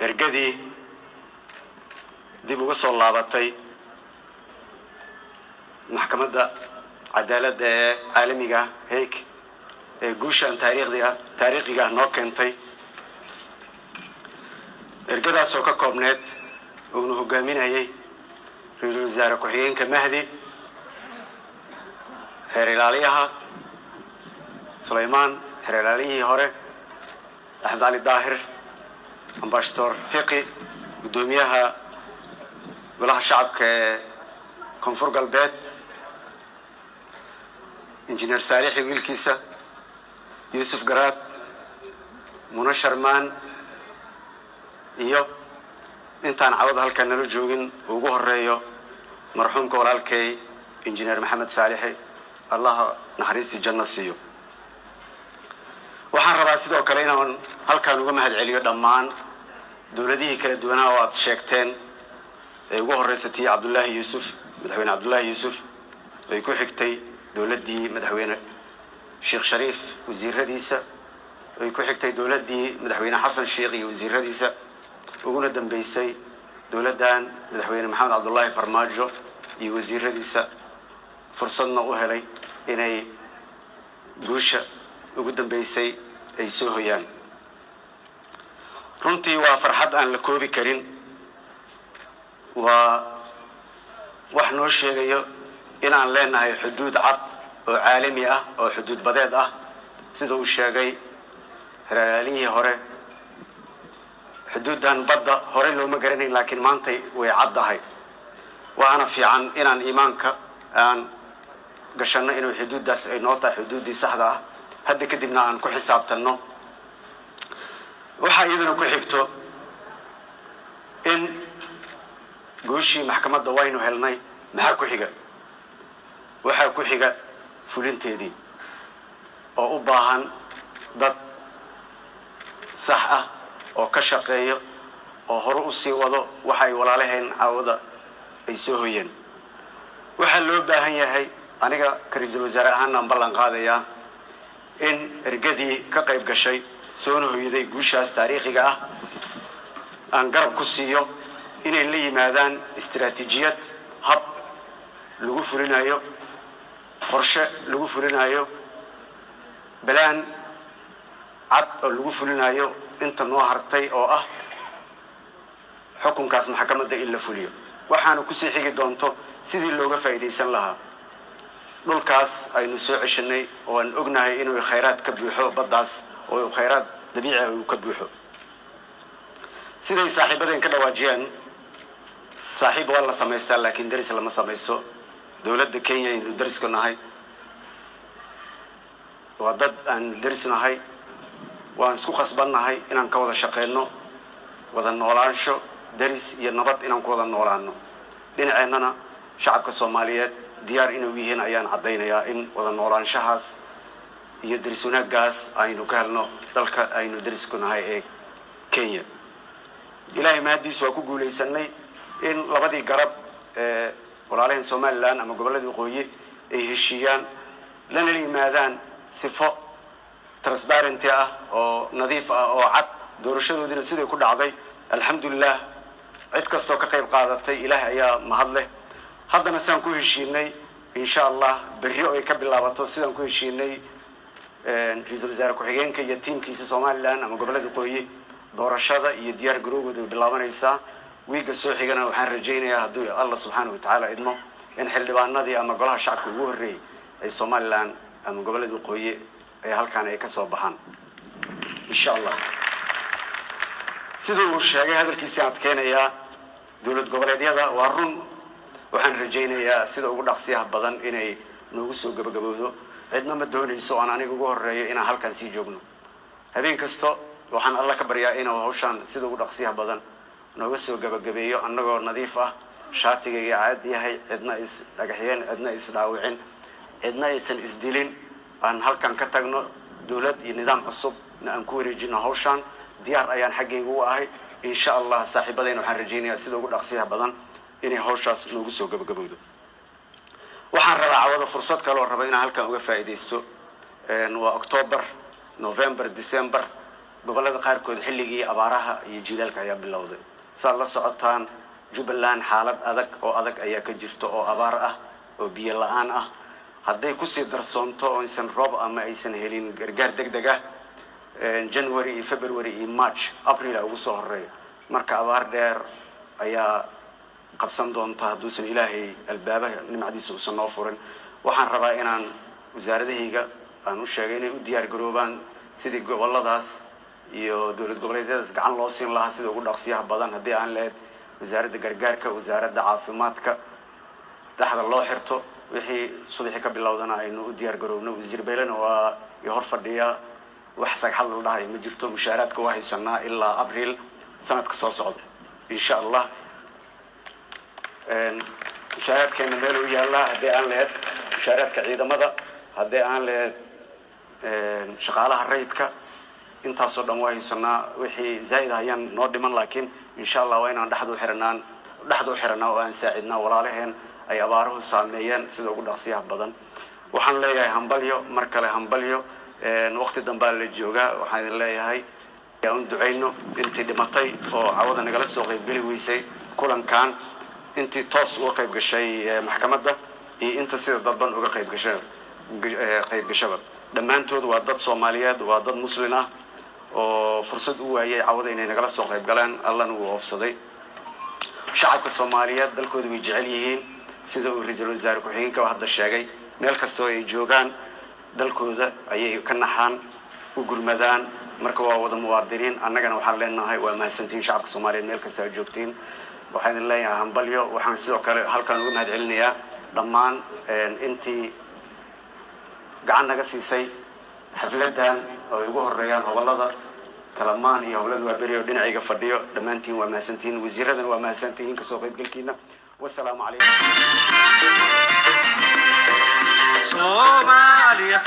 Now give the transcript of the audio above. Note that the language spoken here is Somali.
ergadii dib uga soo laabatay maxkamadda cadaaladda ee caalamiga Hague ee guushan taariikhiga noo keentay ergadaas oo ka koobneed uu hogaaminayay ra'iisul wasaare ku-xigeenka Mahdi xeer ilaaliyaha Suleymaan xeer ilaaliyihii hore Axmed Ali Daahir ambassador Fiqi gudoomiyaha golaha shacabka ee koonfur galbeed injineer Saalixi wiilkiisa Yusuf Garaad Muna Sharmaan iyo intaan cawada halkan nala joogin ugu horeeyo marxuumka walaalkay injineer Maxamed Saalixi Allah naxariisti janno siiyo waxaan rabaa sidoo kale inaan halkan uga mahad celiyo dhammaan dawladihii kala duwan oo aad sheegteen ee ugu horeysatay Cabdullaahi Yuusuf madaxweyne Cabdullaahi Yuusuf ay ku xigtay dawladii madaxweyne Sheekh Shariif wasiiradiisa ay ku xigtay dawladii madaxweyne Xasan Sheekh iyo wasiiradiisa uguna dambeysay dawladan madaxweyne Maxamed Cabdullaahi Farmaajo iyo wasiiradiisa fursadna u helay inay guusha ugu dambeysay ay soo hoyaan runtii waa farxad aan la koobi karin waa wax noo sheegayo in aan leenahay xuduud cad oo caalami ah oo xuduud badeed ah sida uu sheegay xeraaliyihii hore xuduudan badda hore looma garanayn laakiin maanta way caddahay waana fiican inaan iimaanka aan gashano inuu xuduudaas ay noo tahay xuduudii saxda ah hadda kadibna aan ku xisaabtanno waxa iyaduna ku xigto in gooshii maxkamadda waynu helnay maxaa ku xiga waxa ku xiga fulinteedii oo u baahan dad sax ah oo ka shaqeeyo oo hore u sii wado waxa ay walaalaheen caawada ay soo hoyeen waxa loo baahan yahay aniga ra'iisul wasaare ahaan aan ballan qaadayaa in ergadii ka qayb gashay soo hoyday guushaas taariikhiga ah aan garab ku siiyo inay la yimaadaan istiraatiijiyad hab lagu fulinayo qorshe lagu fulinayo balaan cad oo lagu fulinayo inta noo hartay oo ah xukunkaas maxkamadda in la fuliyo waxaanu ku sii xigi doonto sidii looga faa'iideysan lahaa dhulkaas aynu soo ceshanay oo aan ognahay inuu khayraad ka buuxo baddaas oo khayraad dabiici ah uu ka buuxo siday saaxiibadeen ka dhawaajiyeen saaxiib waa la samaystaa laakiin daris lama samayso dawladda Kenya inuu dariska nahay waa dad aan daris nahay waan isku qasbannahay inaan ka wada shaqeyno wada noolaansho daris iyo nabad inaan ku wada noolaano dhinaceennana shacabka Soomaaliyeed diyaar inuu yihiin ayaan cadeynayaa in wada noolaanshahaas iyo daris wanaaggaas aynu ka helno dalka aynu darisku nahay ee Kenya ilaahay mahadiis waa ku guuleysanay in labadii garab ee walaalaheen Soomaaliland ama gobolada waqooyi ay heshiiyaan lana yimaadaan sifo transparent ah oo nadiif ah oo cad doorashadoodina sidii ku dhacday alxamdulillah cid kastoo ka qayb qaadatay ilaahay ayaa mahad leh haddana saan ku heshiinay insha Allah berri oo ay ka bilaabato sidaan ku heshiinay ra'iisul wasaare ku-xigeenka iyo tiimkiisa Soomaaliland ama gobolada waqooyi doorashada iyo diyaar garowgooda bilaabanaysa wiiga soo xigana waxaan rajaynayaa hadduu Allah subhanahu wa ta'ala idmo in xildhibaanadii ama golaha shacabka ugu horeeyay ay Soomaaliland ama gobolada waqooyi ay halkaan ay ka soo baxaan insha Allah sidoo uu sheegay hadalkiisa adkeenaya dawlad goboleedyada waa run waxaan rajaynayaa sida ugu dhaqsiyaha badan inay noogu soo gabagabowdo cidna ma doonayso aan aniga ugu horeeyo inaan halkaan sii joogno habeen kasto waxaan alla ka baryaa inuu hawshan sida ugu dhaqsiyaha badan nooga soo gabagabeeyo annagoo nadiif ah shaatigayga caadi yahay cidna is dhagaxyeen cidna is dhaawicin cidna aysan isdilin aan halkan ka tagno dawlad iyo nidaam cusub aan ku wareejino hawshan diyaar ayaan xaggayga u ahay insha Allah saaxiibadayna waxaan rajaynayaa sida ugu dhaqsiyaha badan inay hawshaas noogu soo gabagabowdo waxaan rabaa cawada fursad kale oo raba inaan halkan uga faa'iideysto waa October November December gobolada qaarkood xilligii abaaraha iyo jiilaalka ayaa bilowday saad la socotaan Jubbaland xaalad adag ayaa ka jirta oo abaar ah oo biyo la'aan ah hadday ku sii darsoonto oo aysan roob ama aysan helin gargaar degdeg ah January iyo February iyo March April ugu soo horeeyo marka abaar dheer ayaa qabsan doonta haduusan Ilaahay albaabaha nimcadiisa u soo furin waxaan rabaa inaan wasaaradahayga aan u sheegay inay u diyaar garoobaan sidii goboladaas iyo dawlad goboleedyadaas gacan loo siin lahaa sida ugu dhaqsiyaha badan hadii aan leeyahay wasaaradda gargaarka wasaaradda caafimaadka dhaxda loo xirto wixii subaxii ka bilowdana aynu u diyaar garoobno wasiir Beelana waa hor fadhiya wax sagxad la dhahay ma jirto mushaaraadka waa haysanaa ilaa April sanadka soo socda insha Allah mushaaraadkeena meel u yaala hadii aan leeyahay mushaaraadka ciidamada hadii aan leeyahay shaqaalaha rayidka intaasoo dhan waa haysanaa wixii zaid ayaan noo dhiman laakiin insha Allah waa inaan dhaxdu xiranaa oo aan saacidnaa walaalaheen ay abaaruhu saameeyeen sida ugu dhaqsiyaha badan waxaan leeyahay hambalyo mar kale hambalyo waqti dambe la jooga waxaan leeyahay aan duceyno intii dhimatay oo cawada nagala soo qayb gali weysay kulankan intii toos uga qayb gashay maxkamadda iyo inta sida dadban uga qayb gashay dhammaantood waa dad Soomaaliyeed waa dad Muslim ah oo fursad u waayay cawada inay nagala soo qayb galaan Allahna uu oofsaday shacabka Soomaaliyeed dalkooda way jecel yihiin sida uu ra'iisul wasaare ku xigeenka hadda sheegay meel kasto ay joogaan dalkooda ayay ka naxaan u gurmadaan marka waa wada muwaadiniin annagana waxaan leenahay waa mahadsantiin shacabka Soomaaliyeed meel kasta ay joogtiin waxaan leeyahay hambalyo waxaan sidoo kale halkan uga mahad celinayaa dhammaan intii gacan naga siisay xafladan oo ugu horeeyaan gobolada kalamaan iyo howlada waa beriyo dhinacayga fadhiyo dhammaantiin waa mahadsantiin wasiiradana waa mahadsantiin ka soo qayb galkiina wassalaamu calaykum Soomaaliya